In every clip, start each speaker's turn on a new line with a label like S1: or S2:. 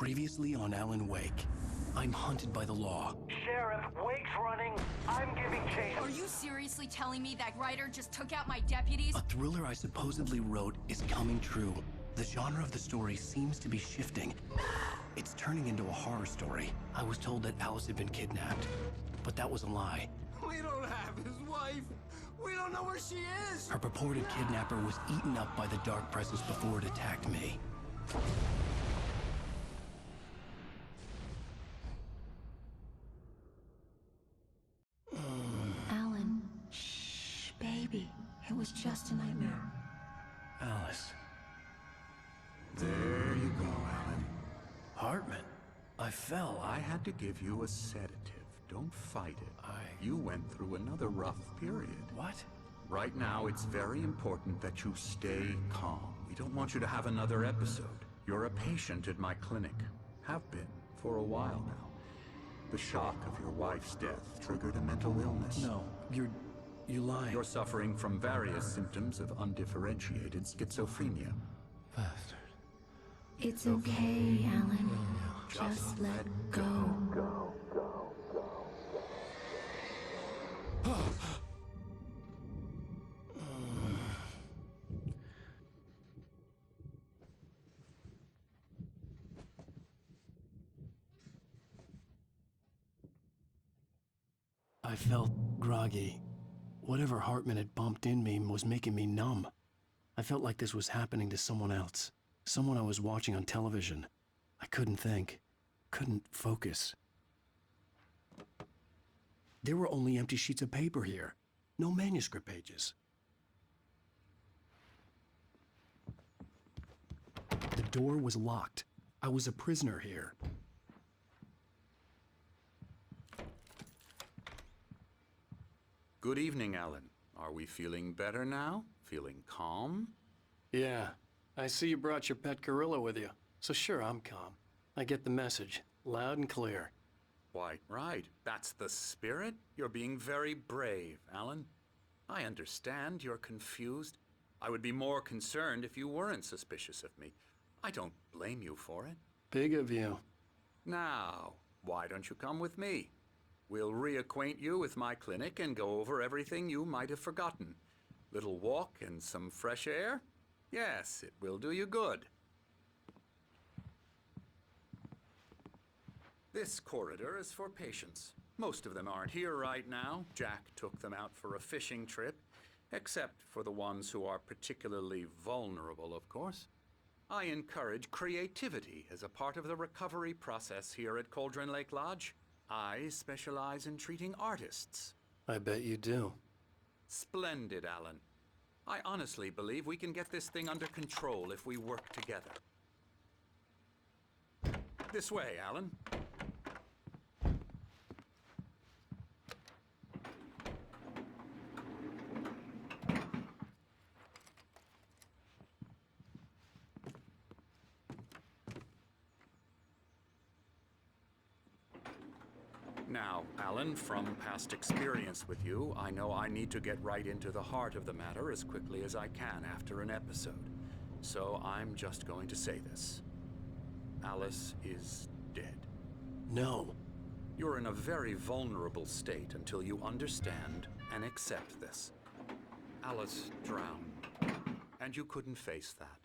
S1: Previously on Alan Wake, I'm hunted by the law.
S2: Sheriff, Wake's running. I'm giving chase.
S3: Are you seriously telling me that writer just took out my deputies?
S1: A thriller I supposedly wrote is coming true. The genre of the story seems to be shifting. It's turning into a horror story. I was told that Alice had been kidnapped, but that was a lie.
S4: We don't have his wife. We don't know where she is.
S1: Her purported kidnapper was eaten up by the dark presence before it attacked me.
S5: Alan, shh, baby. It was just a nightmare.
S1: Alice.
S4: There you go, Alan.
S1: Hartman. I fell.
S4: I had to give you a sedative. Don't fight it. You went through another rough period.
S1: What?
S4: Right now, it's very important that you stay calm. We don't want you to have another episode. You're a patient at my clinic. Have been for a while now. The shock of your wife's death triggered a mental illness.
S1: No, you're lying.
S4: You're suffering from various symptoms of undifferentiated schizophrenia.
S1: Bastard.
S5: It's okay, Alan. Just let go.
S1: I felt groggy. Whatever Hartman had bumped in me was making me numb. I felt like this was happening to someone else. Someone I was watching on television. I couldn't think. Couldn't focus. There were only empty sheets of paper here. No manuscript pages. The door was locked. I was a prisoner here.
S4: Good evening, Alan. Are we feeling better now? Feeling calm?
S1: Yeah, I see you brought your pet gorilla with you. So sure, I'm calm. I get the message, loud and clear.
S4: Quite right. That's the spirit. You're being very brave, Alan. I understand you're confused. I would be more concerned if you weren't suspicious of me. I don't blame you for it.
S1: Big of you.
S4: Now, why don't you come with me? We'll reacquaint you with my clinic and go over everything you might have forgotten. Little walk and some fresh air? Yes, it will do you good. This corridor is for patients. Most of them aren't here right now. Jack took them out for a fishing trip, except for the ones who are particularly vulnerable, of course. I encourage creativity as a part of the recovery process here at Cauldron Lake Lodge. I specialize in treating artists.
S1: I bet you do.
S4: Splendid, Alan. I honestly believe we can get this thing under control if we work together. This way, Alan. Now, Alan, from past experience with you, I know I need to get right into the heart of the matter as quickly as I can after an episode. So I'm just going to say this. Alice is dead.
S1: No.
S4: You're in a very vulnerable state until you understand and accept this. Alice drowned, and you couldn't face that.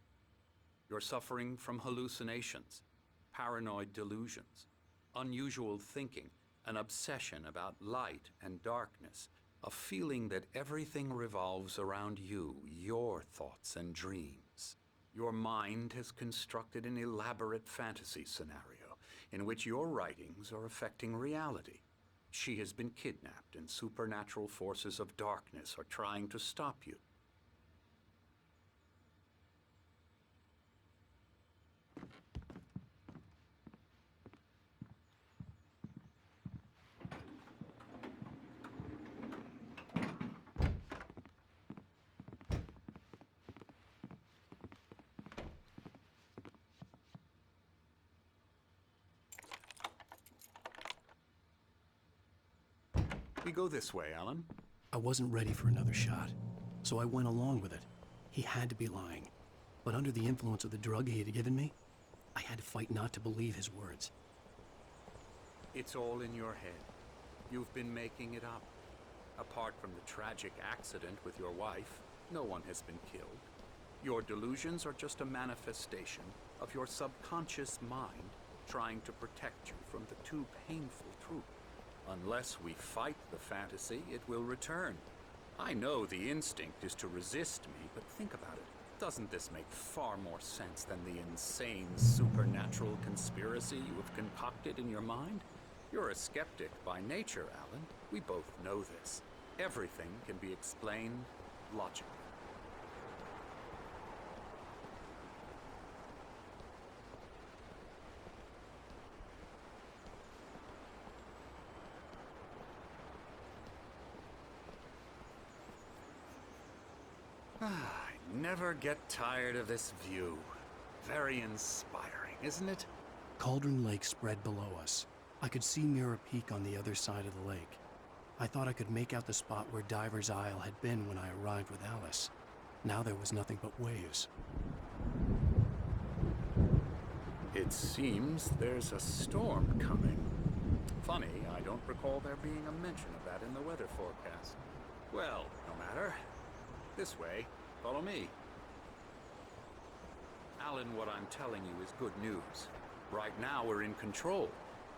S4: You're suffering from hallucinations, paranoid delusions, unusual thinking, an obsession about light and darkness, a feeling that everything revolves around you, your thoughts and dreams. Your mind has constructed an elaborate fantasy scenario in which your writings are affecting reality. She has been kidnapped and supernatural forces of darkness are trying to stop you. We go this way, Alan.
S1: I wasn't ready for another shot, so I went along with it. He had to be lying. But under the influence of the drug he had given me, I had to fight not to believe his words.
S4: It's all in your head. You've been making it up. Apart from the tragic accident with your wife, no one has been killed. Your delusions are just a manifestation of your subconscious mind trying to protect you from the too painful truth. Unless we fight the fantasy, it will return. I know the instinct is to resist me, but think about it. Doesn't this make far more sense than the insane supernatural conspiracy you have concocted in your mind? You're a skeptic by nature, Alan. We both know this. Everything can be explained logically. I never get tired of this view. Very inspiring, isn't it?
S1: Cauldron Lake spread below us. I could see Mirror Peak on the other side of the lake. I thought I could make out the spot where Diver's Isle had been when I arrived with Alice. Now there was nothing but waves.
S4: It seems there's a storm coming. Funny, I don't recall there being a mention of that in the weather forecast. Well, no matter. This way. Follow me. Alan, what I'm telling you is good news. Right now, we're in control.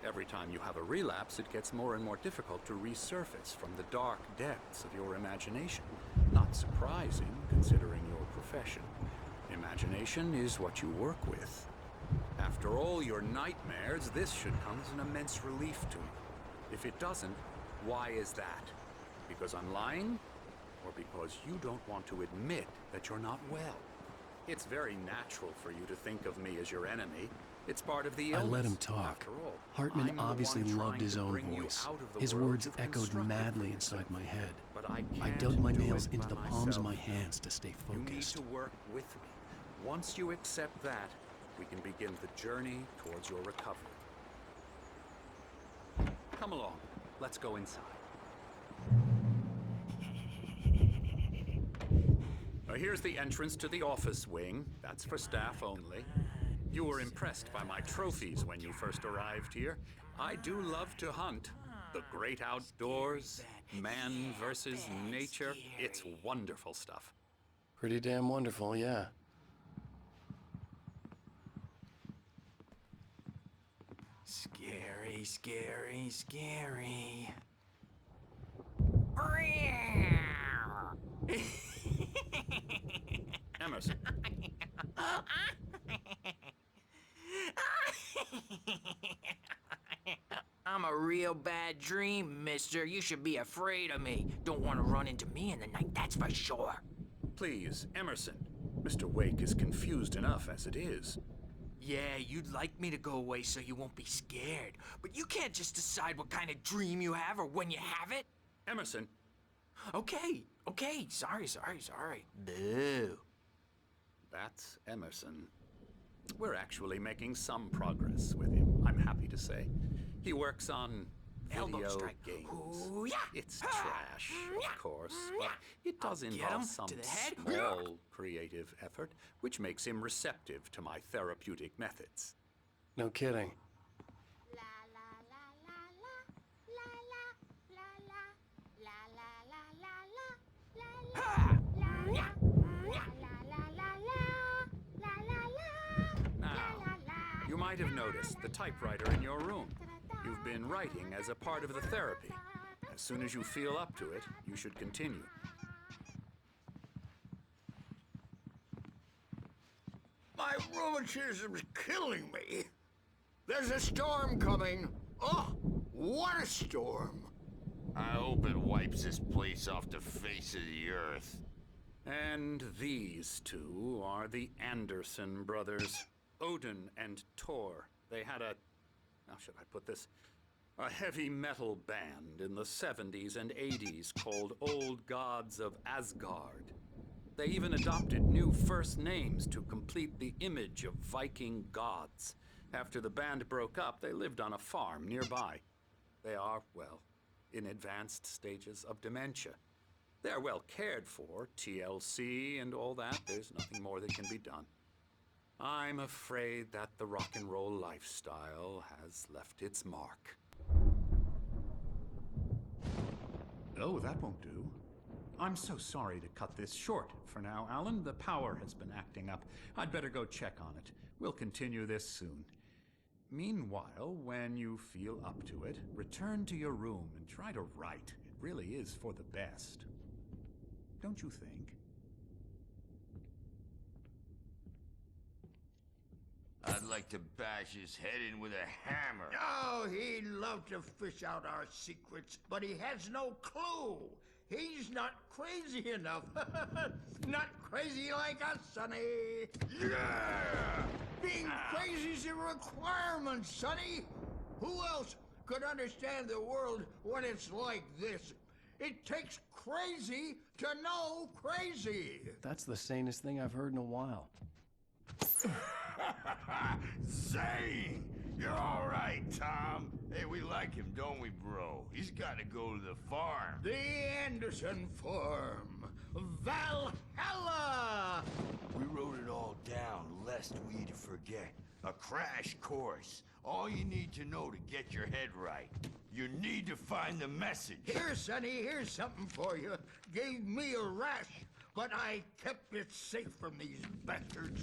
S4: Every time you have a relapse, it gets more and more difficult to resurface from the dark depths of your imagination. Not surprising, considering your profession. Imagination is what you work with. After all your nightmares, this should come as an immense relief to you. If it doesn't, why is that? Because I'm lying? Or because you don't want to admit that you're not well? It's very natural for you to think of me as your enemy. It's part of the illness.
S1: I let him talk.
S4: After all,
S1: Hartman
S4: I'm the
S1: obviously
S4: one
S1: loved
S4: trying
S1: his
S4: to
S1: own
S4: bring you
S1: voice.
S4: out of the
S1: His
S4: world
S1: words
S4: you've
S1: echoed
S4: constructed
S1: madly
S4: for
S1: inside
S4: yourself.
S1: my head.
S4: But I
S1: I
S4: can't
S1: dug my
S4: do
S1: nails
S4: it
S1: into
S4: by
S1: the palms of my
S4: myself.
S1: hands to stay
S4: You need
S1: focused.
S4: to work with me. Once you accept that, we can begin the journey towards your recovery. Come along. Let's go inside. Now, here's the entrance to the office wing. That's for staff only. You were impressed by my trophies when you first arrived here. I do love to hunt. The great outdoors, man versus nature. It's wonderful stuff.
S1: Pretty damn wonderful, yeah.
S6: Scary, scary, scary.
S4: Emerson,
S6: I'm a real bad dream, mister. You should be afraid of me. Don't want to run into me in the night, that's for sure.
S4: please, Emerson. Mr. Wake is confused enough as it is.
S6: Yeah, you'd like me to go away so you won't be scared. But you can't just decide what kind of dream you have or when you have it.
S4: Emerson,
S6: Okay. Sorry. Boo.
S4: that's Emerson. We're actually making some progress with him, I'm happy to say. He works on
S6: Elbow
S4: video
S6: strike.
S4: games.
S6: Ooh, yeah.
S4: It's trash, of course, but it does
S6: I'll get
S4: involve
S6: him
S4: some
S6: to the head.
S4: small creative effort, which makes him receptive to my therapeutic methods.
S1: No kidding.
S4: Now, you might have noticed the typewriter in your room. You've been writing as a part of the therapy. As soon as you feel up to it, you should continue.
S7: My rheumatism's killing me. There's a storm coming. Oh, what a storm.
S8: I hope it wipes this place off the face of the earth.
S4: And these two are the Anderson brothers, Odin and Tor. They had how should I put this? A heavy metal band in the 70s and 80s called Old Gods of Asgard. They even adopted new first names to complete the image of Viking gods. After the band broke up, they lived on a farm nearby. They are, well, in advanced stages of dementia. They're well cared for, TLC and all that. There's nothing more that can be done. I'm afraid that the rock and roll lifestyle has left its mark.
S9: Oh, that won't do. I'm so sorry to cut this short for now, Alan. The power has been acting up. I'd better go check on it. We'll continue this soon. Meanwhile, when you feel up to it, return to your room and try to write. It really is for the best. Don't you think?
S8: I'd like to bash his head in with a hammer.
S7: Oh, he'd love to fish out our secrets, but he has no clue. He's not crazy enough. Not crazy like us, Sonny.
S8: Yeah!
S7: Being crazy's a requirement, Sonny. Who else could understand the world when it's like this? It takes crazy to know crazy.
S1: That's the sanest thing I've heard in a while.
S8: Zane! You're all right, Tom. Hey, we like him, don't we, bro? He's got to go to the farm.
S7: The Anderson Farm. Valhalla!
S8: We wrote it all down, lest we forget. A crash course. All you need to know to get your head right. You need to find the message.
S7: Here, Sonny, here's something for you. Gave me a rash, but I kept it safe from these bastards.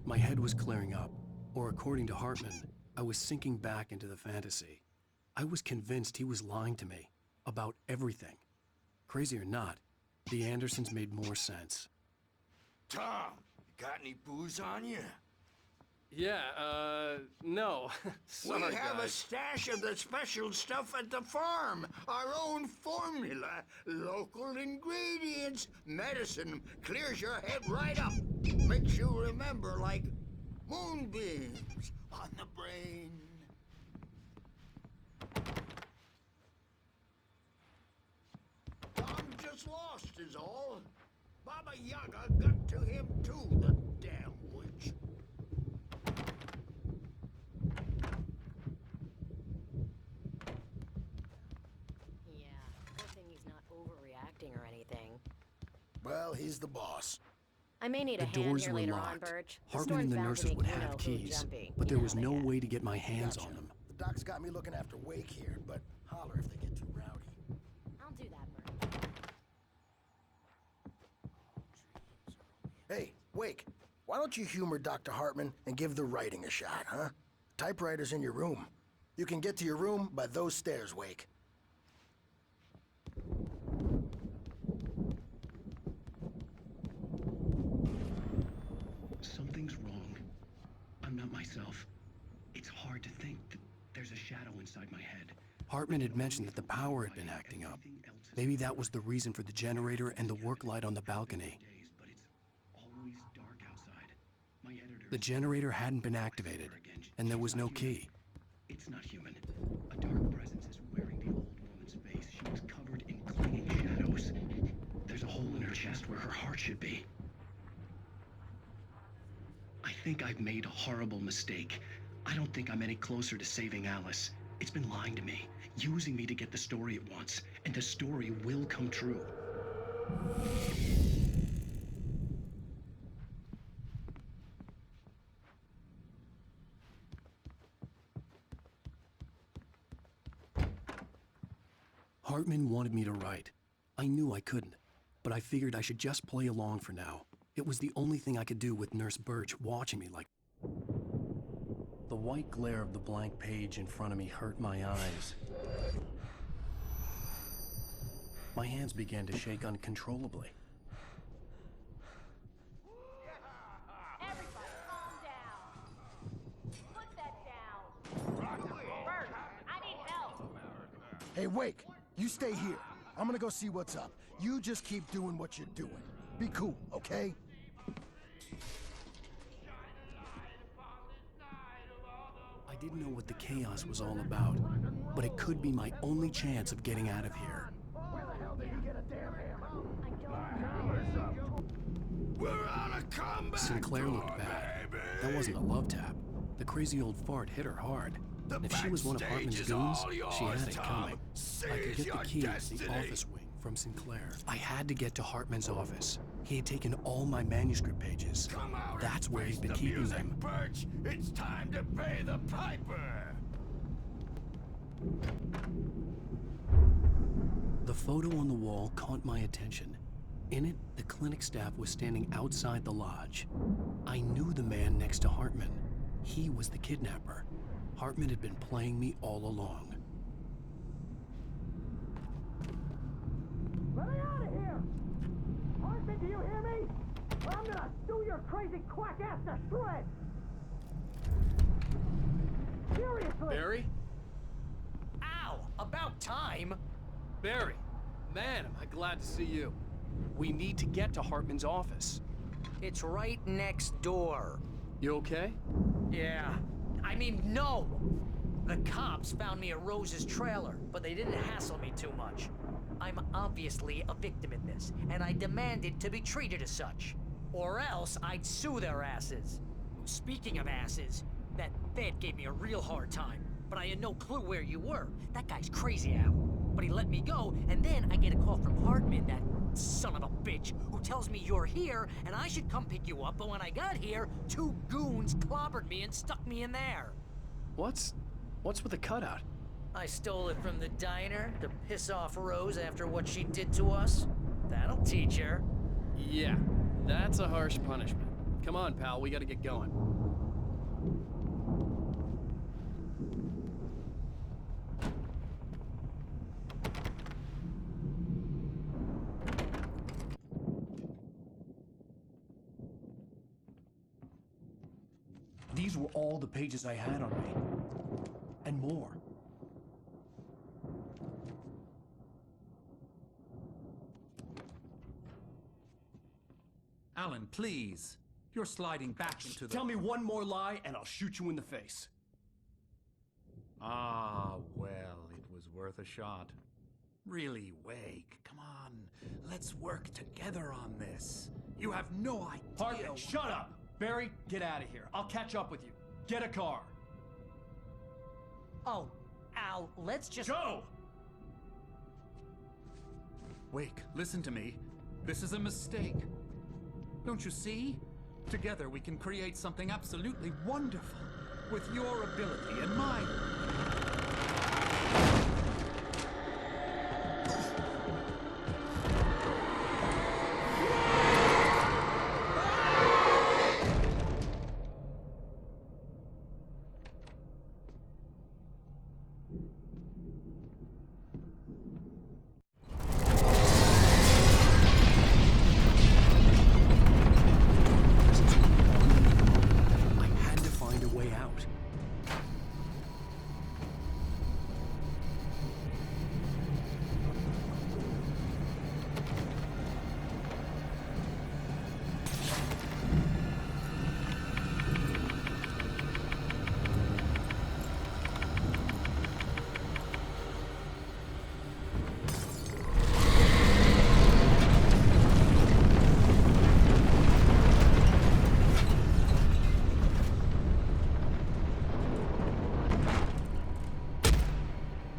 S1: My head was clearing up, or according to Hartman, I was sinking back into the fantasy. I was convinced he was lying to me about everything. Crazy or not, the Andersons made more sense.
S8: Tom, got any booze on you?
S1: Yeah, no. Sorry,
S7: we have a
S1: guys.
S7: stash of the special stuff at the farm. Our own formula. Local ingredients. Medicine clears your head right up. Makes you remember like moonbeams on the brain. I'm just lost is all. Baba Yaga got to him too, the damn witch.
S10: Yeah, good thing he's not overreacting or anything.
S11: Well, he's the boss.
S10: I may need a
S1: The
S10: hand
S1: doors
S10: here
S1: were
S10: later on,
S1: locked.
S10: Birch. The
S1: Hartman and
S10: storm's
S1: the
S10: bound to
S1: nurses
S10: make
S1: would
S10: you know
S1: have
S10: who
S1: keys,
S10: jumpy.
S1: but
S10: You
S1: there
S10: know
S1: was
S10: how they
S1: no
S10: get.
S1: way to get my hands
S11: Gotcha.
S1: on them.
S11: The doc's got me looking after Wake here, but holler if they get too rowdy.
S10: I'll do that, Birch.
S11: Hey, Wake, why don't you humor Dr. Hartman and give the writing a shot, huh? Typewriter's in your room. You can get to your room by those stairs, Wake.
S1: Something's wrong. I'm not myself. It's hard to think that there's a shadow inside my head. Hartman had mentioned that the power had been acting up. Maybe that was the reason for the generator and the work light on the balcony. But it's always dark outside. My editor. The generator hadn't been activated, and there was no key. It's not human. A dark presence is wearing the old woman's face. She was covered in clinging shadows. There's a hole in her chest where her heart should be. I think I've made a horrible mistake. I don't think I'm any closer to saving Alice. It's been lying to me, using me to get the story it wants, and the story will come true. Hartman wanted me to write. I knew I couldn't, but I figured I should just play along for now. It was the only thing I could do with Nurse Birch watching me like... The white glare of the blank page in front of me hurt my eyes. My hands began to shake uncontrollably.
S3: Everybody, calm down. Put that down. Bert, I need help.
S11: Hey, Wake, you stay here. I'm gonna go see what's up. You just keep doing what you're doing. Be cool, okay?
S1: I didn't know what the chaos was all about, but it could be my only chance of getting out of here.
S7: Where the hell did he get a damn hammer?
S8: We're on a comeback!
S1: Sinclair looked bad.
S8: baby!
S1: That wasn't a love tap. The crazy old fart hit her hard.
S8: The
S1: And if she was one of
S8: backstage
S1: Hartman's
S8: is
S1: goons,
S8: all yours,
S1: she had it
S8: Tom.
S1: coming. I could
S8: Seize
S1: get
S8: your
S1: the key to the
S8: destiny.
S1: office wing from Sinclair. I had to get to Hartman's office. He had taken all my manuscript pages.
S8: Come out.
S1: That's where he'd been
S8: the
S1: keeping
S8: music,
S1: them.
S8: Birch. It's time to pay the piper.
S1: The photo on the wall caught my attention. In it, the clinic staff was standing outside the lodge. I knew the man next to Hartman. He was the kidnapper. Hartman had been playing me all along.
S2: Let me out of here! Hartman, do you hear me? Or I'm gonna sue your crazy quack ass to shreds! Seriously!
S1: Barry?
S6: Ow! About time!
S1: Barry! Man, am I glad to see you. We need to get to Hartman's office.
S6: It's right next door.
S1: You okay?
S6: Yeah. I mean, no! The cops found me at Rose's trailer, but they didn't hassle me too much. I'm obviously a victim in this, and I demanded to be treated as such. Or else I'd sue their asses. Speaking of asses, that Fed gave me a real hard time, but I had no clue where you were. That guy's crazy, Al. But he let me go, and then I get a call from Hartman, that son of a bitch, who tells me you're here, and I should come pick you up, but when I got here, 2 goons clobbered me and stuck me in there.
S1: What's with the cutout?
S6: I stole it from the diner to piss off Rose after what she did to us. That'll teach her.
S1: Yeah, that's a harsh punishment. Come on, pal, we gotta get going. These were all the pages I had on me. And more.
S9: Alan, please. You're sliding back into the...
S1: Tell me one more lie and I'll shoot you in the face.
S9: Ah, well, it was worth a shot. Really, Wake, come on. Let's work together on this. You have no idea...
S1: Hartman, shut up! Barry, get out of here. I'll catch up with you. Get a car.
S6: Oh, Al, let's just...
S1: Go!
S9: Wake, listen to me. This is a mistake. Don't you see? Together we can create something absolutely wonderful. With your ability and mine.
S1: I had to find a way out.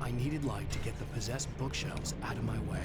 S1: I needed light to get the possessed bookshelves out of my way.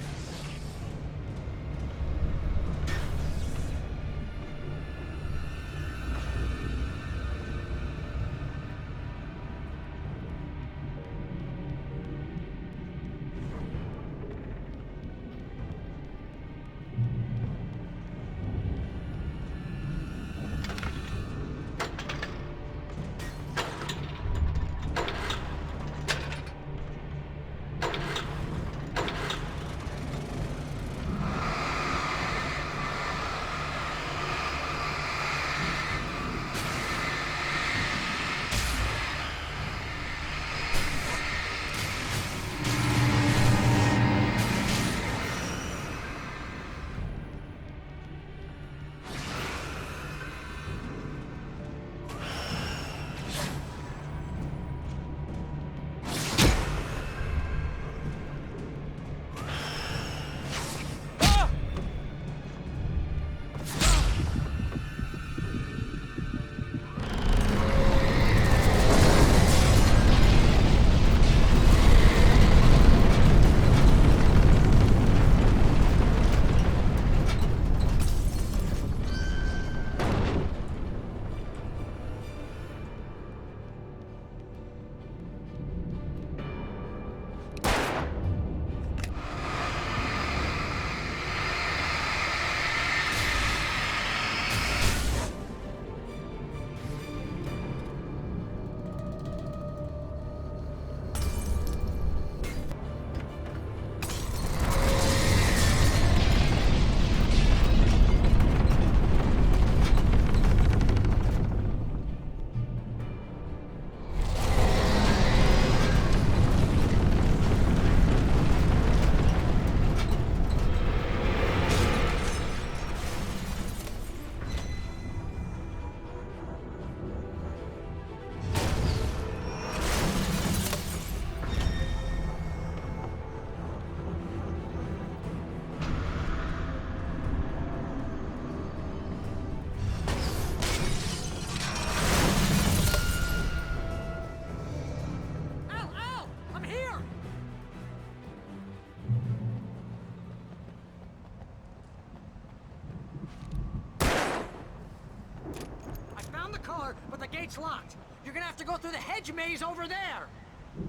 S6: gate's locked. You're gonna have to go through the hedge maze over there.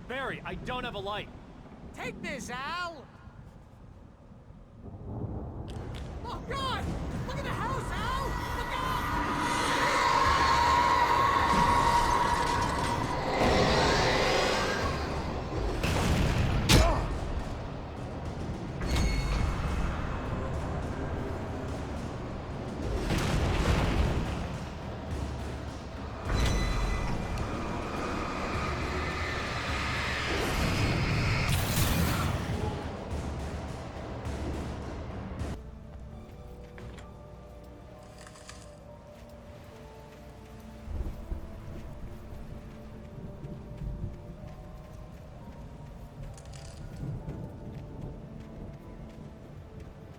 S12: Barry, I don't have a light.
S6: Take this, Al! Oh, God! Look at the house, Al! Look out!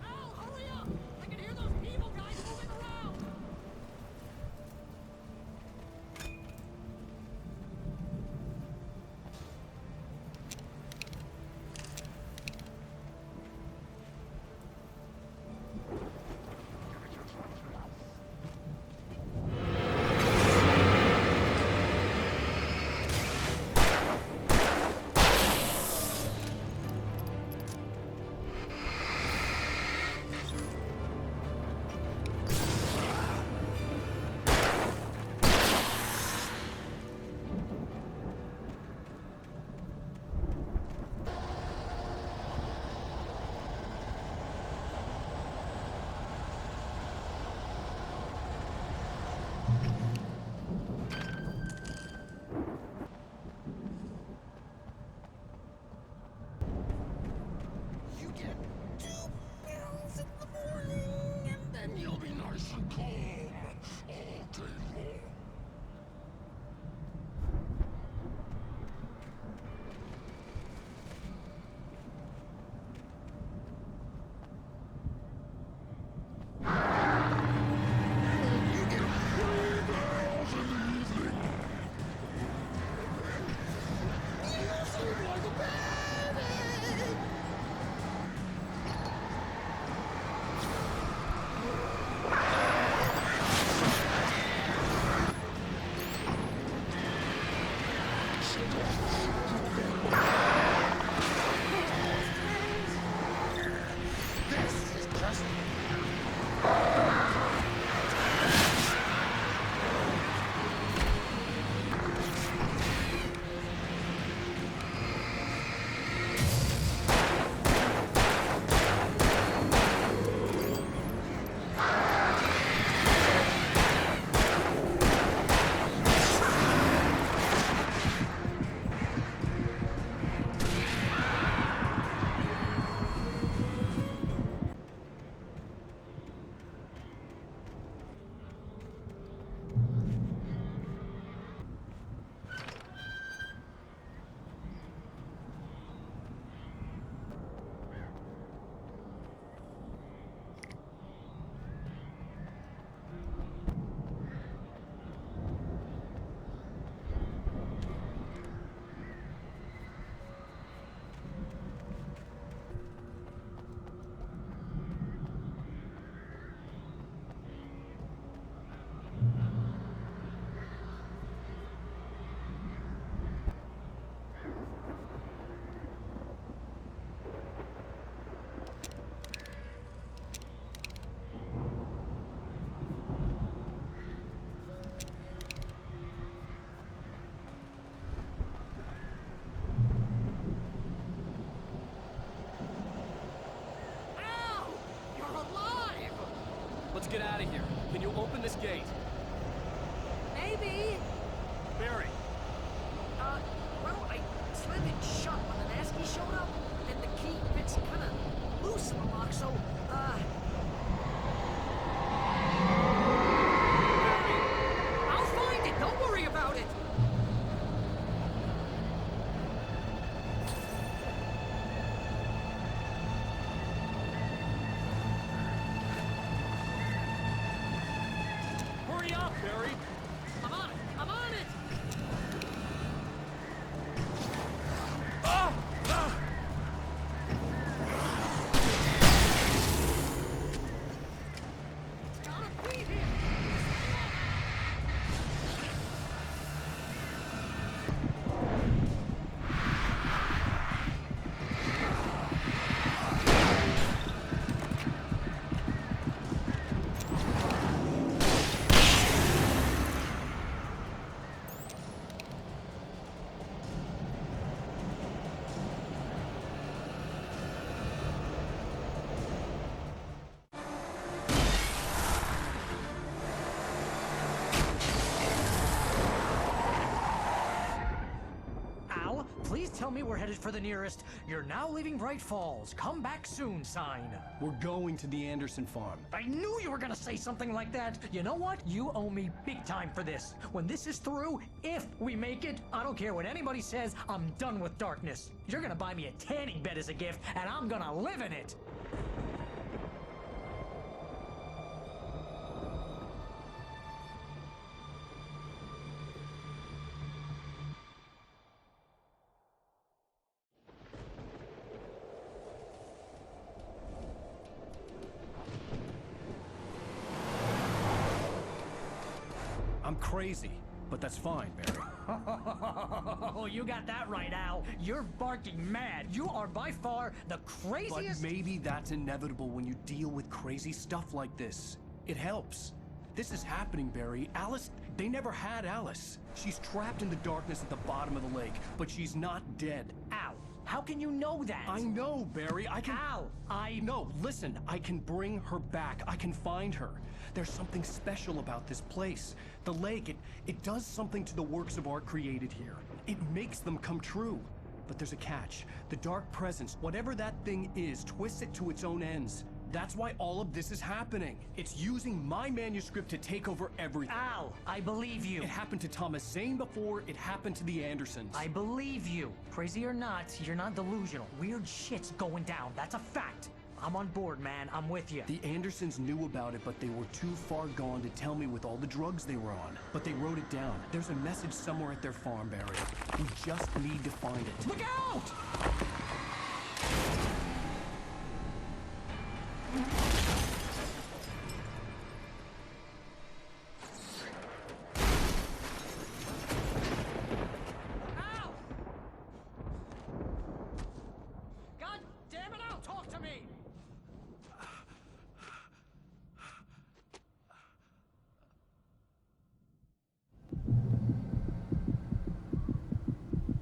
S6: Al, hurry up! I can hear those evil guys moving around!
S8: You get 2 pills in the morning, and then you'll be nice and calm all day long. You get 3 pills in the evening. You sleep like a baby. This is just
S6: Al! You're alive!
S12: Let's get out of here. Can you open this gate?
S6: Maybe.
S12: Barry!
S6: Well, I slammed it shut when the Nasty showed up, and the key fits kind of loose in the lock, so, I'll find it! Don't worry about it!
S12: Hurry up, Barry!
S6: I'm on it! I'm on it! tell me we're headed for the nearest "You're now leaving Bright Falls. Come back soon" sign.
S1: We're going to the Anderson farm.
S6: I knew you were gonna say something like that. You know what? You owe me big time for this. When this is through, if we make it, I don't care what anybody says, I'm done with darkness. You're gonna buy me a tanning bed as a gift, and I'm gonna live in it.
S1: I'm crazy, but that's fine, Barry.
S6: Oh, you got that right, Al. You're barking mad. You are by far the craziest.
S1: But maybe that's inevitable when you deal with crazy stuff like this. It helps. This is happening, Barry. Alice, they never had Alice. She's trapped in the darkness at the bottom of the lake, but she's not dead.
S6: Al, how can you know that?
S1: I know, Barry. I can...
S6: Al,
S1: No, listen. I can bring her back. I can find her. There's something special about this place. The lake, it does something to the works of art created here. It makes them come true. But there's a catch. The dark presence, whatever that thing is, twists it to its own ends. That's why all of this is happening. It's using my manuscript to take over everything.
S6: Al, I believe you.
S1: It happened to Thomas Zane before, it happened to the Andersons.
S6: I believe you. Crazy or not, you're not delusional. Weird shit's going down. That's a fact. I'm on board, man. I'm with you.
S1: The Andersons knew about it, but they were too far gone to tell me with all the drugs they were on. But they wrote it down. There's a message somewhere at their farm, Barry. We just need to find it.
S6: Look out! Al! God damn it, Al, talk to me!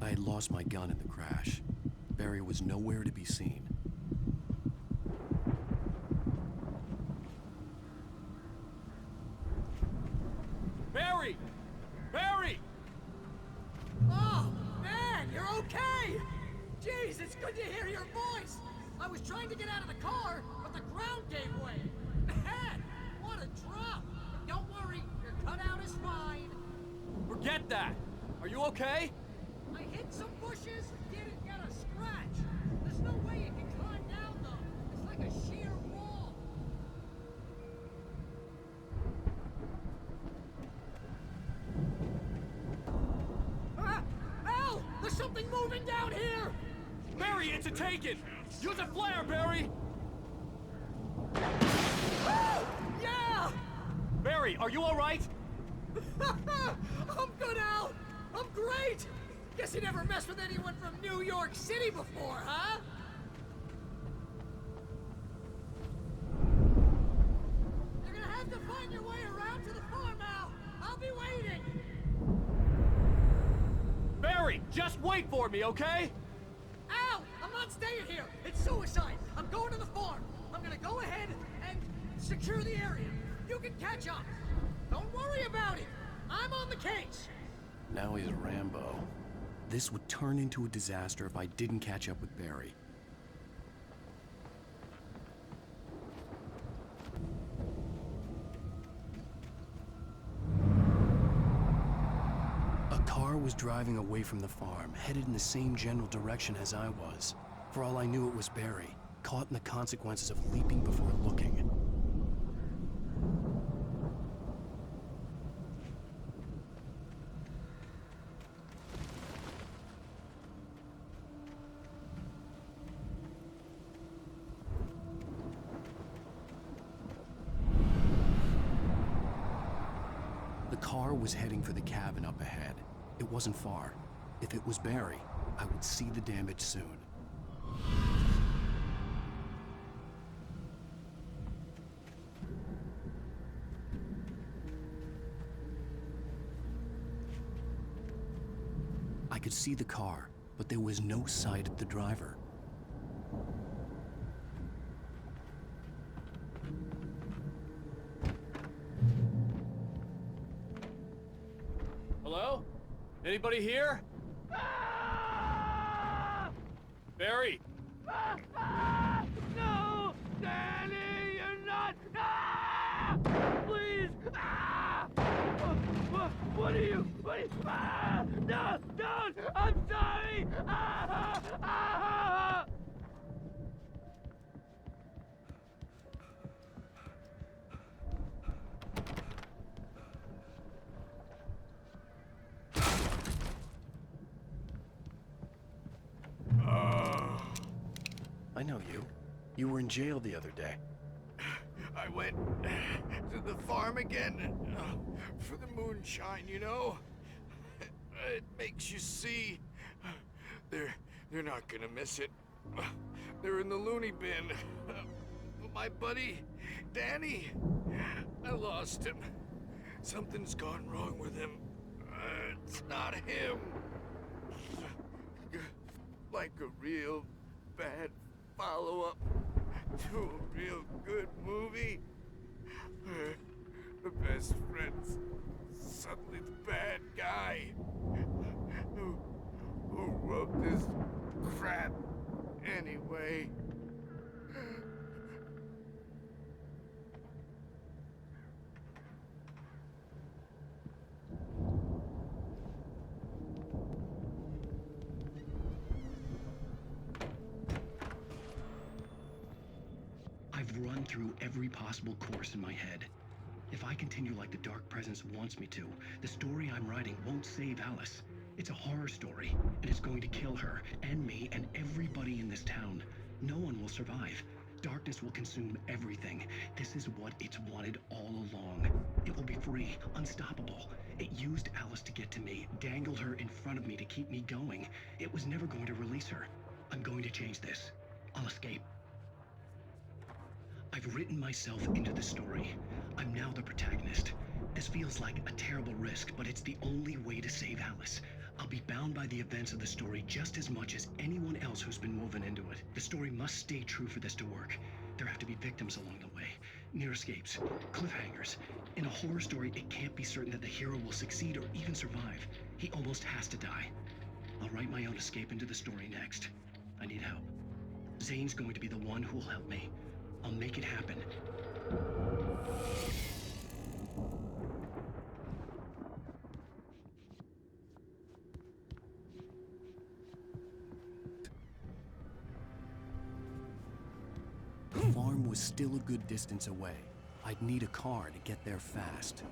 S1: I had lost my gun in the crash. Barry was nowhere to be seen.
S12: Barry! Barry!
S2: Oh, man, you're okay! Jeez, it's good to hear your voice! I was trying to get out of the car, but the ground gave way. Man, what a drop! But don't worry, your cutout is fine.
S12: Forget that! Are you okay?
S2: I hit some bushes, didn't get a scratch. There's no way you can climb down, though. It's like a sheer wall. Ah! Al! There's something moving down here!
S12: Barry, it's a taken! Use a flare, Barry!
S2: Oh! Yeah!
S12: Barry, are you alright?
S2: I'm good, Al! I'm great! Guess you never messed with anyone from New York City before, huh? You're gonna have to find your way around to the farm, Al! I'll be waiting!
S12: Barry, just wait for me, okay?
S2: Al! I'm not staying here! It's suicide! I'm going to the farm! I'm gonna go ahead and secure the area. You can catch up. Don't worry about it. I'm on the case.
S1: Now he's a Rambo. This would turn into a disaster if I didn't catch up with Barry. A car was driving away from the farm, headed in the same general direction as I was. For all I knew, it was Barry, caught in the consequences of leaping before looking. The car was heading for the cabin up ahead. It wasn't far. If it was Barry, I would see the damage soon. I could see the car, but there was no sight of the driver.
S12: Hello? Anybody here? Barry!
S2: No! Danny, you're not! Please! What are you? No! Don't! I'm sorry!
S1: I know you. You were in jail the other day.
S7: I went to the farm again for the moonshine, you know? It makes you see. They're not gonna miss it. They're in the loony bin. My buddy, Danny, I lost him. Something's gone wrong with him. It's not him. Like a real bad follow-up to a real good movie. The best friend's suddenly the bad guy who wrote this crap anyway.
S1: I've run through every possible course in my head. If I continue like the Dark Presence wants me to, the story I'm writing won't save Alice. It's a horror story, and it's going to kill her, and me, and everybody in this town. No one will survive. Darkness will consume everything. This is what it's wanted all along. It will be free, unstoppable. It used Alice to get to me, dangled her in front of me to keep me going. It was never going to release her. I'm going to change this. I'll escape. I've written myself into the story. I'm now the protagonist. This feels like a terrible risk, but it's the only way to save Alice. I'll be bound by the events of the story just as much as anyone else who's been woven into it. The story must stay true for this to work. There have to be victims along the way. Near escapes, cliffhangers. In a horror story, it can't be certain that the hero will succeed or even survive. He almost has to die. I'll write my own escape into the story next. I need help. Zane's going to be the one who'll help me. I'll make it happen. The farm was still a good distance away. I'd need a car to get there fast.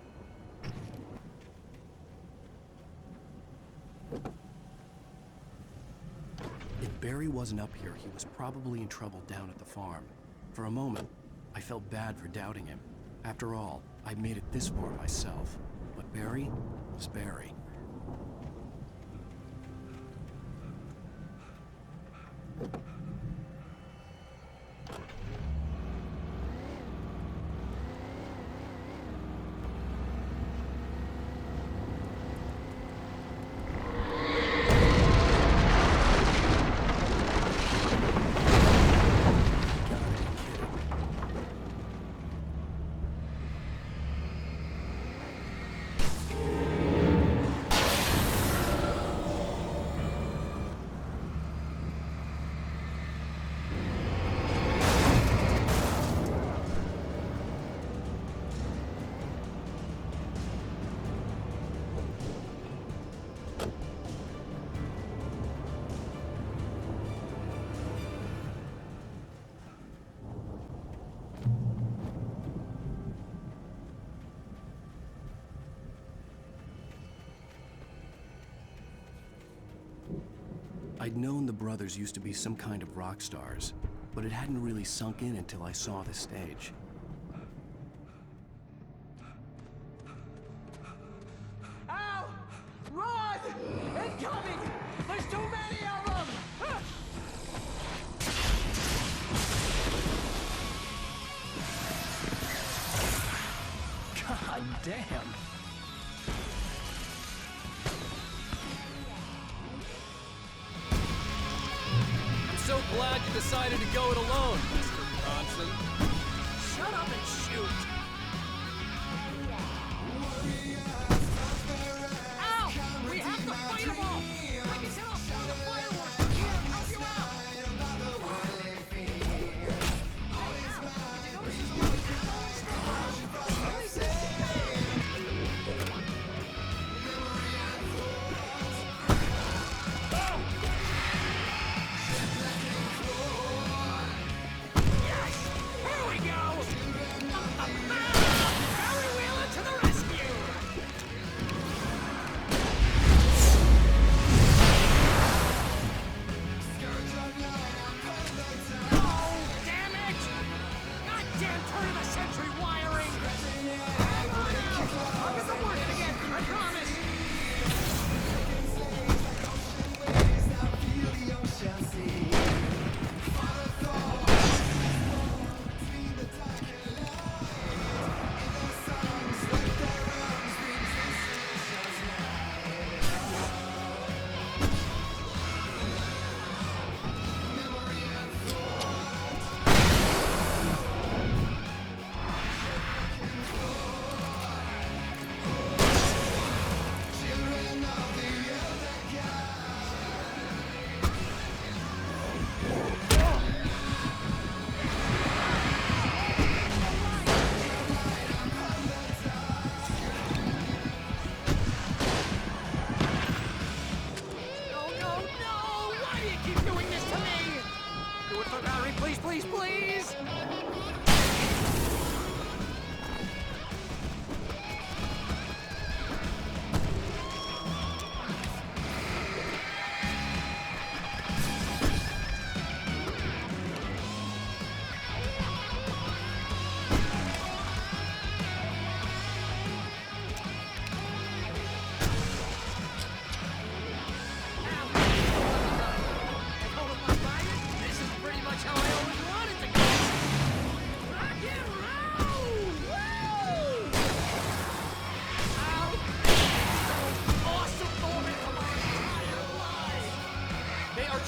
S1: If Barry wasn't up here, he was probably in trouble down at the farm. For a moment, I felt bad for doubting him. After all, I made it this far myself. But Barry was Barry. I'd known the brothers used to be some kind of rock stars, but it hadn't really sunk in until I saw the stage.
S2: Al! Run! Incoming! There's too many of them!
S1: God damn!
S12: So glad you decided to go it alone, Mr. Bronson.
S2: Shut up and shoot! Al! We have to fight them all! I can set off all the fireworks! Here, help you out!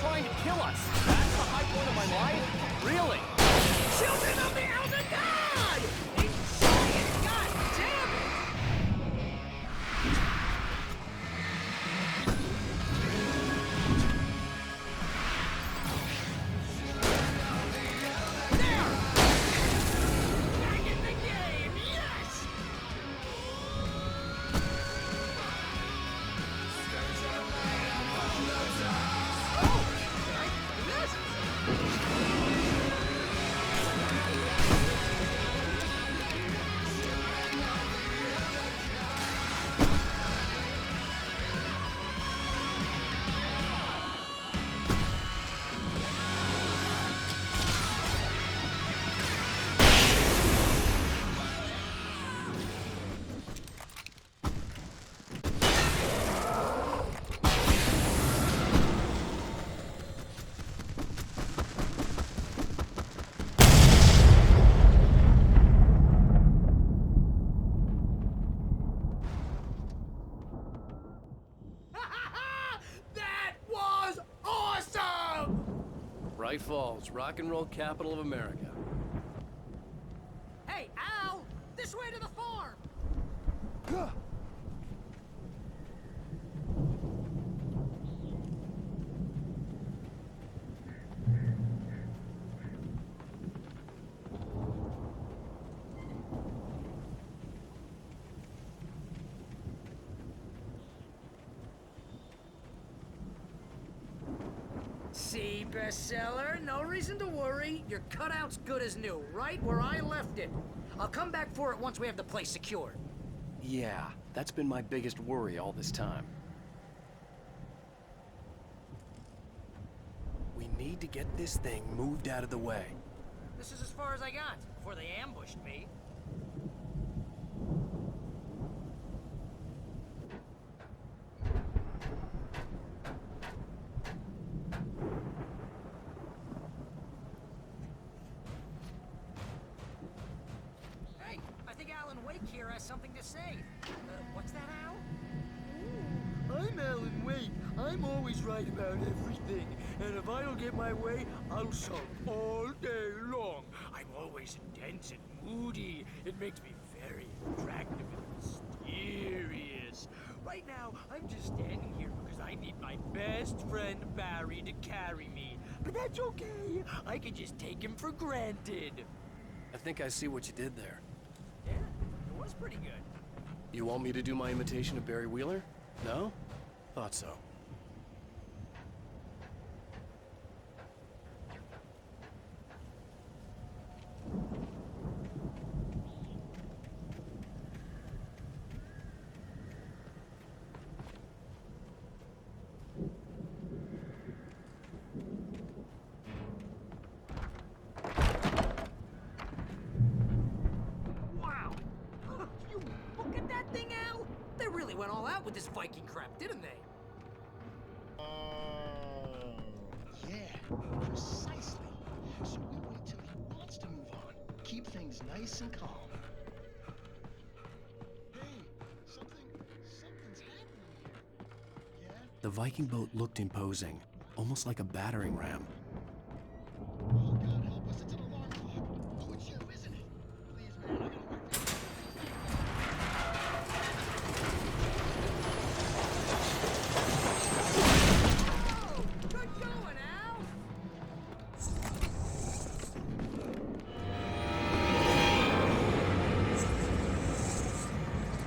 S12: trying to kill us. That's the high point of my life? Really?
S2: Children of the Elder God! Enjoy it! God damn it! There! Back in the game! Yes! Oh! Yes! That was awesome!
S12: Bright Falls, rock and roll capital of America.
S2: Hey, Al! This way to the farm! See, bestseller? No reason to worry. Your cutout's good as new, right where I left it. I'll come back for it once we have the place secured.
S1: Yeah, that's been my biggest worry all this time. We need to get this thing moved out of the way.
S6: This is as far as I got before they ambushed me. Hey, I think Alan Wake here has something to say. What's that, Al?
S13: I'm Alan Wake. I'm always right about everything. And if I don't get my way, I'll sulk all day long. I'm always intense and moody. It makes me very attractive and mysterious. Right now, I'm just standing here because I need my best friend Barry to carry me. But that's okay. I can just take him for granted.
S1: I think I see what you did there.
S6: Yeah, it was pretty good.
S1: You want me to do my imitation of Barry Wheeler? No? Thought so.
S2: Wow! You look at that thing, Al! They really went all out with this Viking crap, didn't they?
S14: Yeah, precisely. So we wait till he wants to move on. Keep things nice and calm. Hey, something's happening here. Yeah?
S1: The Viking boat looked imposing, almost like a battering ram.
S14: Oh, God help us, it's an alarm clock. Oh, it's you, isn't it? Please, man, I gotta work this.
S2: Oh, good going, Al!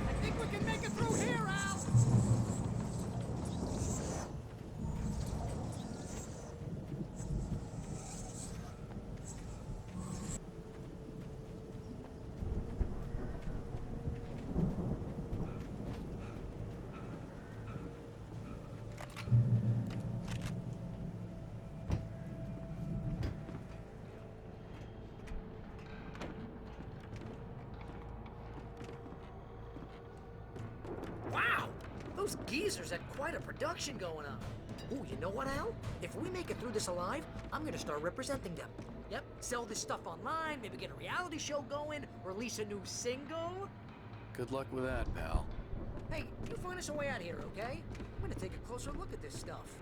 S2: I think we can make it through here, Al! Wow! Those geezers had quite a production going on. Ooh, you know what, Al? If we make it through this alive, I'm gonna start representing them. Yep, sell this stuff online, maybe get a reality show going, release a new single.
S1: Good luck with that, pal.
S6: Hey, you find us a way out of here, okay? I'm gonna take a closer look at this stuff.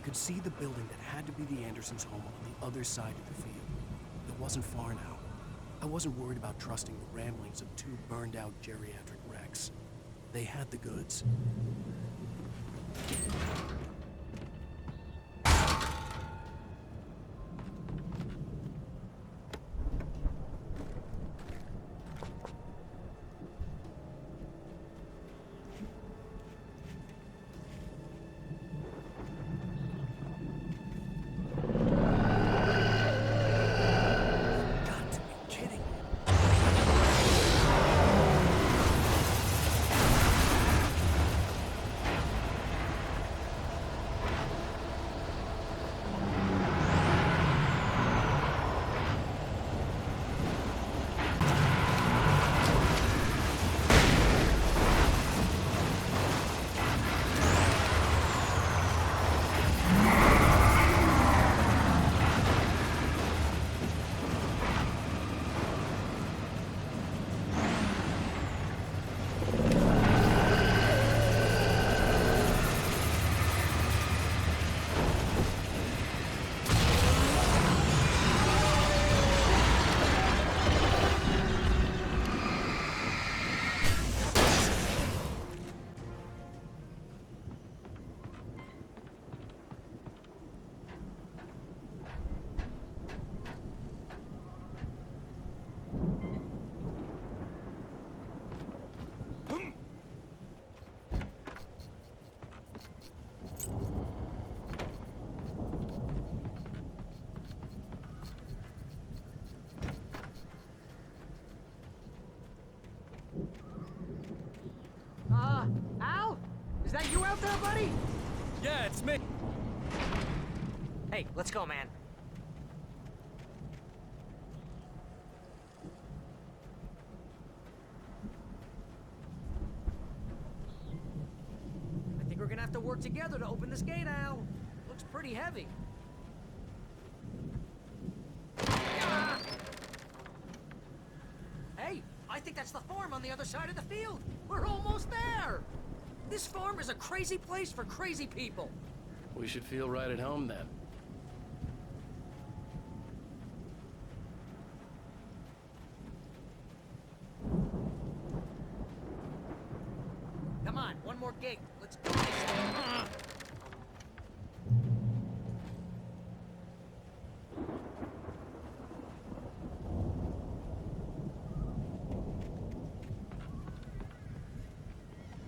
S1: could see the building that had to be the Andersons' home on the other side of the field. It wasn't far now. I wasn't worried about trusting the ramblings of two burned-out geriatric wrecks. They had the goods.
S6: Al? Is that you out there, buddy?
S12: Yeah, it's me.
S6: Hey, let's go, man. I think we're gonna have to work together to open this gate, Al. Looks pretty heavy. Ah! Hey, I think that's the farm on the other side of the field. We're almost there. This farm is a crazy place for crazy people.
S1: We should feel right at home then.
S6: Come on, one more gate. Let's do this.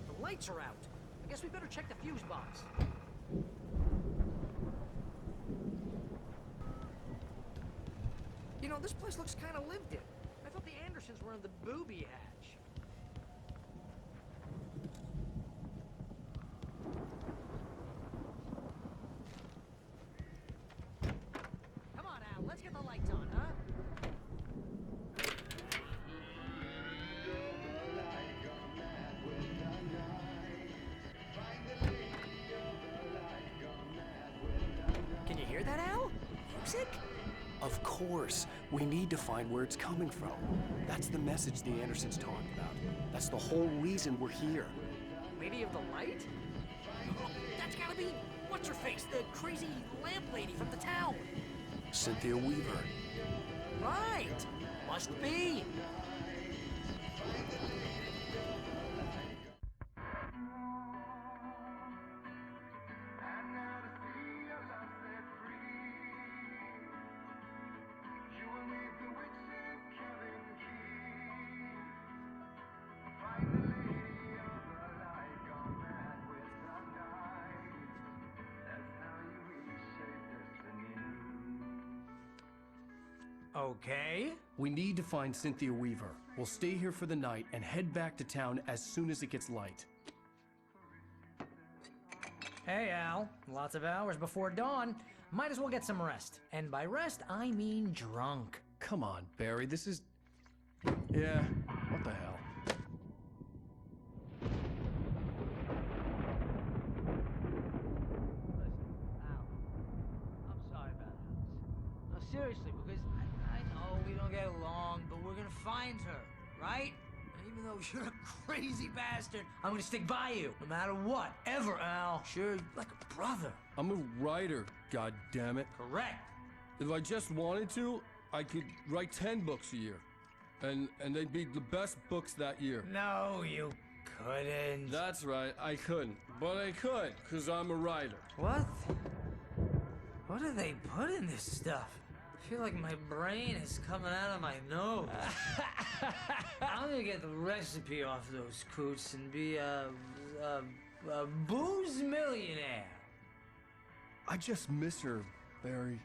S6: The lights are out. I guess we better check the fuse box. You know, this place looks kind of lived in. I thought the Andersons were in the booby hatch. Come on, Al, let's get the lights on, huh? Can you hear that, Al? Music?
S1: Of course. We need to find where it's coming from. That's the message the Andersons talked about. That's the whole reason we're here.
S6: Lady of the Light? Oh, that's gotta be... what's-her-face? The crazy lamp lady from the town.
S1: Cynthia Weaver.
S6: Right. Must be. Okay.
S1: We need to find Cynthia Weaver. We'll stay here for the night and head back to town as soon as it gets light.
S6: Hey, Al. Lots of hours before dawn. Might as well get some rest. And by rest, I mean drunk.
S1: Come on, Barry, this is... Yeah, what the hell?
S6: I'm sorry about Alice. No, seriously, because I know we don't get along, but we're gonna find her, right? And even though you're a crazy bastard, I'm gonna stick by you, no matter what, ever, Al. Sure, like a brother.
S12: I'm a writer, goddammit.
S6: Correct.
S12: If I just wanted to, I could write 10 books a year. And they'd be the best books that year.
S6: No, you couldn't.
S12: That's right, I couldn't. But I could, because I'm a writer.
S6: What? What do they put in this stuff? I feel like my brain is coming out of my nose. I'm gonna get the recipe off those coots and be a booze millionaire.
S12: I just miss her, Barry.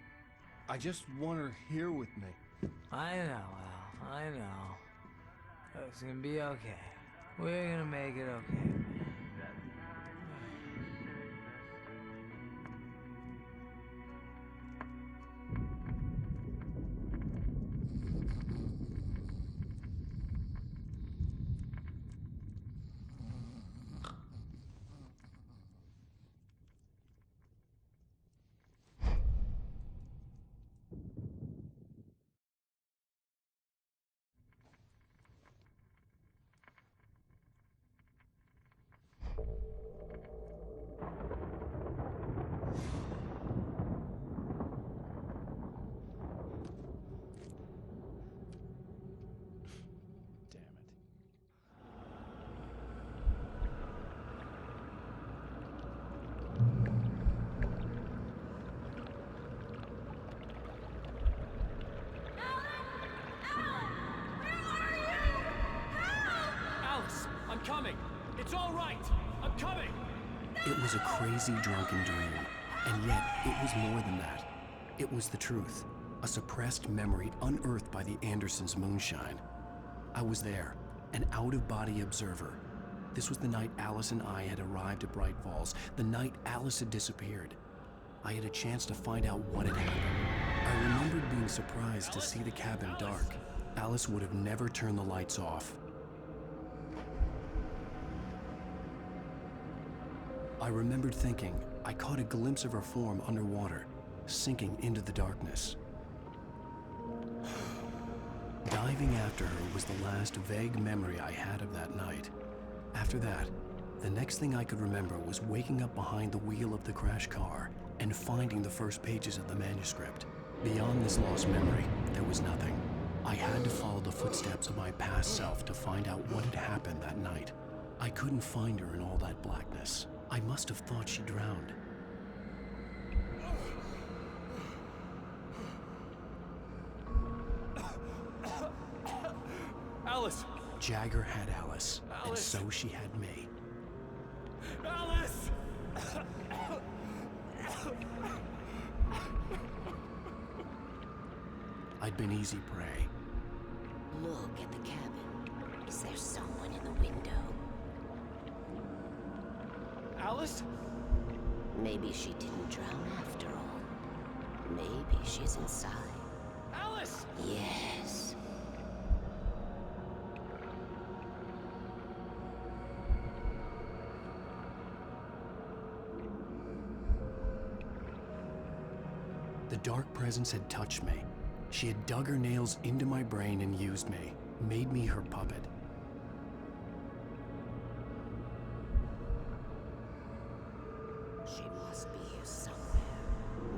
S12: I just want her here with me.
S6: I know, Al. I know. It's gonna be okay. We're gonna make it okay.
S1: I'm coming! It's all right! I'm coming! It was a crazy drunken dream, and yet it was more than that. It was the truth, a suppressed memory unearthed by the Andersons' moonshine. I was there, an out-of-body observer. This was the night Alice and I had arrived at Bright Falls, the night Alice had disappeared. I had a chance to find out what had happened. I remembered being surprised to see the cabin dark. Alice would have never turned the lights off. I remembered thinking I caught a glimpse of her form underwater, sinking into the darkness. Diving after her was the last vague memory I had of that night. After that, the next thing I could remember was waking up behind the wheel of the crash car and finding the first pages of the manuscript. Beyond this lost memory, there was nothing. I had to follow the footsteps of my past self to find out what had happened that night. I couldn't find her in all that blackness. I must have thought she drowned.
S12: Alice!
S1: Jagger had Alice, and so she had me.
S12: Alice!
S1: I'd been easy prey.
S10: Look at the cabin. Is there someone in the window?
S12: Alice?
S10: Maybe she didn't drown after all. Maybe she's inside.
S12: Alice!
S10: Yes.
S1: The dark presence had touched me. She had dug her nails into my brain and used me, made me her puppet.
S10: She must be here somewhere.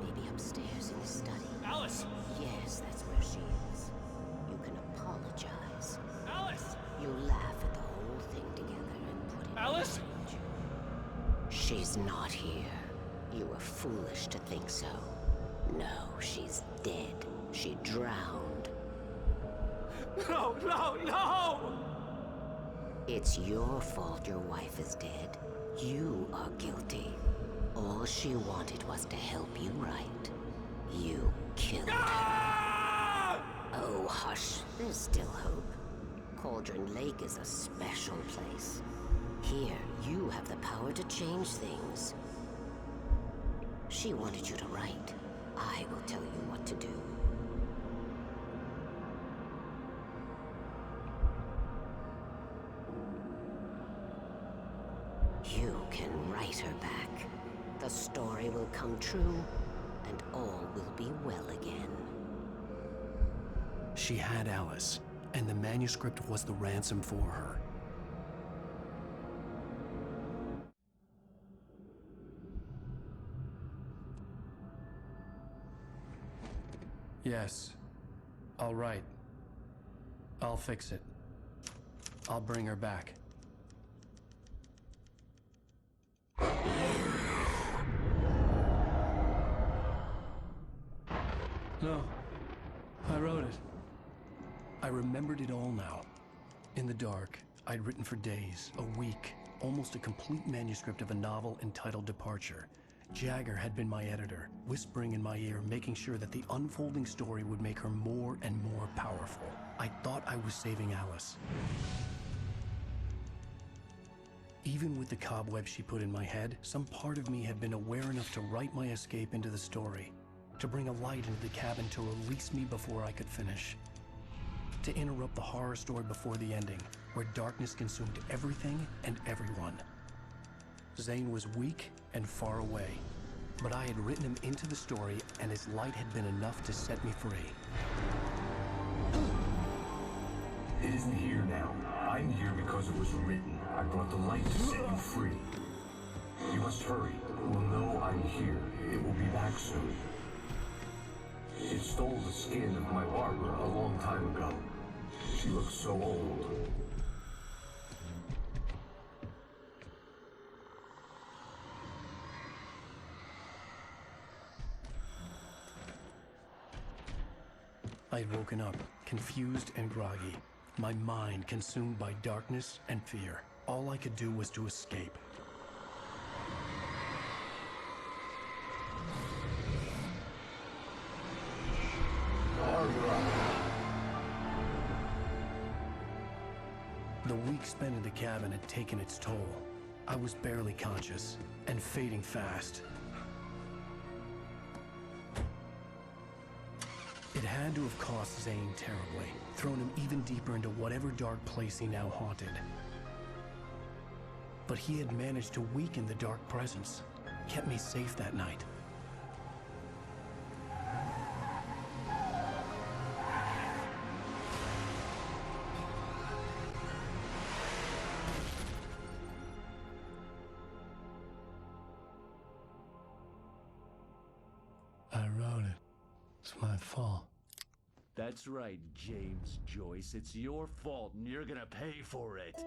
S10: Maybe upstairs in the study.
S12: Alice!
S10: Yes, that's where she is. You can apologize.
S12: Alice!
S10: You laugh at the whole thing together and put it
S12: Alice!
S10: behind you. She's not here. You were foolish to think so. No, she's dead. She drowned.
S12: No, no, no!
S10: It's your fault your wife is dead. You are guilty. All she wanted was to help you right. You killed her. Oh, hush. There's still hope. Cauldron Lake is a special place. Here, you have the power to change things. She wanted you to write. I will tell you what to do. You can write her back. The story will come true, and all will be well again.
S1: She had Alice, and the manuscript was the ransom for her. Yes. All right. I'll fix it. I'll bring her back. No. I wrote it. I remembered it all now. In the dark, I'd written for days, a week, almost a complete manuscript of a novel entitled Departure. Jagger had been my editor, whispering in my ear, making sure that the unfolding story would make her more and more powerful. I thought I was saving Alice. Even with the cobwebs she put in my head, some part of me had been aware enough to write my escape into the story, to bring a light into the cabin to release me before I could finish, to interrupt the horror story before the ending, where darkness consumed everything and everyone. Zane was weak and far away, but I had written him into the story, and his light had been enough to set me free.
S15: It isn't here now. I'm here because it was written. I brought the light to set you free. You must hurry. We'll know I'm here. It will be back soon. It stole the skin of my barber a long time ago. She looks so old.
S1: I'd woken up, confused and groggy, my mind consumed by darkness and fear. All I could do was to escape. The week spent in the cabin had taken its toll. I was barely conscious, and fading fast. It had to have cost Zane terribly, thrown him even deeper into whatever dark place he now haunted. But he had managed to weaken the dark presence, kept me safe that night. I wrote it. It's my fault.
S16: That's right, James Joyce. It's your fault, and you're gonna pay for it.